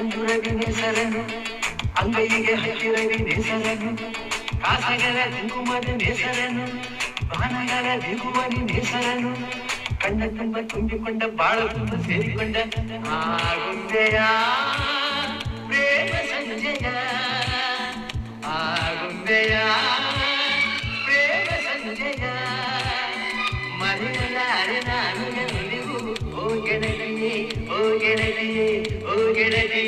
ಅಂಜುರವಿ ನೇಸರನು ಅಂಗೈಗೆ ಹತ್ತಿರವಿ ನೇಸರನು ಕಾಸಗರ ಕುಂಕುಮದ ನೇಸರನು ಬಾನಗರ ದಿಗುವನಿ ನೇಸರನು ಕಣ್ಣ ತುಂಬ ತುಂಬಿಕೊಂಡ ಬಾಳ ತುಂಬ ಸೇರಿಕೊಂಡ ಆಗುಂಬೆಯ ಪ್ರೇಮ ಸಂಜಯ ಆಗುಂಬೆಯ ಪ್ರೇಮ ಸಂಜಯ ಮರೆಯಲಾರೆ ನಾನು ಎಂದಿಗೂ ಓ ಗೆಳತಿಯೇ ಓ ಗೆಳತಿಯೇ ಓ ಗೆಳತಿಯೇ